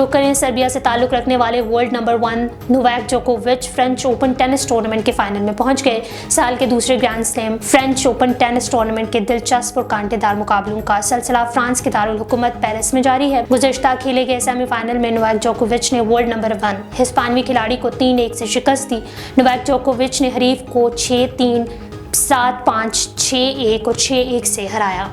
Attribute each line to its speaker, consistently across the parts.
Speaker 1: रुख करें सर्बिया से ताल्लुक रखने वाले वर्ल्ड नंबर 1 नोवाक जोकोविच फ्रेंच ओपन टेनिस टूर्नामेंट के फाइनल में पहुंच गए। साल के दूसरे grand slam French open tennis tournament के दिलचस्प और कांटेदार मुकाबलों का सिलसिला फ्रांस के दारुल हुकूमत पेरिस में जारी है। गुज़िश्ता खेले गए सेमीफाइनल में नोवाक जोकोविच ने वर्ल्ड नंबर 1 हिस्पानवी खिलाड़ी को 3-1 से शिकस्त दी। नोवाक जोकोविच ने हरीफ को 6-3, 7-5, 6-1 और 6-1 से हराया।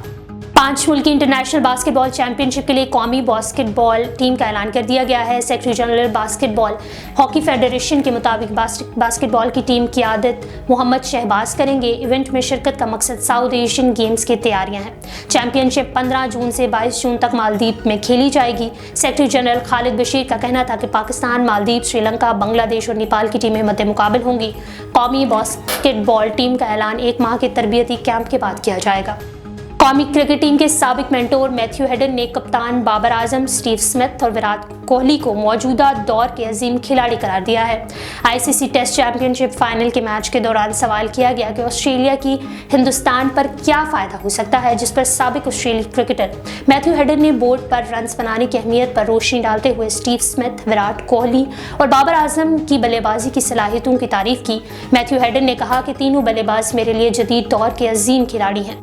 Speaker 1: 5 मुल्की इंटरनेशनल बास्केटबॉल चैंपियनशिप के लिए कौमी बास्केटबॉल टीम का ऐलान कर दिया गया है। Secretary general basketball hockey federation के मुताबिक बास्केटबॉल की टीम की आदत मोहम्मद शहबाज करेंगे। इवेंट में शिरकत का मकसद साउथ एशियन गेम्स की तैयारियां हैं। चैंपियनशिप 15 जून से 22 जून तक मालदीव में खेली जाएगी। सेक्रेटरी जनरल खालिद बशीर का कहना था कि पाकिस्तान, मालदीव, श्रीलंका, बांग्लादेश और नेपाल की टीमें मद्दे मुकाबल होंगी। कौमी बास्केटबॉल टीम का ऐलान 1 माह के तरबियती कैंप के बाद किया जाएगा। कौमी क्रिकेट टीम के साबिक मेंटोर मैथ्यू हेडन ने कप्तान बाबर आजम, स्टीव स्मिथ और विराट कोहली को मौजूदा दौर के अजीम खिलाड़ी करार दिया है। आईसीसी टेस्ट चैंपियनशिप फाइनल के मैच के दौरान सवाल किया गया कि ऑस्ट्रेलिया की हिंदुस्तान पर क्या फायदा हो सकता है, जिस पर साबिक ऑस्ट्रेलियाई क्रिकेटर मैथ्यू हेडन ने बोर्ड पर रन्स बनाने की अहमियत पर रोशनी डालते हुए स्टीव स्मिथ, विराट कोहली और बाबर आजम की बल्लेबाजी की सलाहियतों की तारीफ की। मैथ्यू हेडन ने कहा कि तीनों बल्लेबाज मेरे लिए जदीद दौर के अजीम खिलाड़ी हैं।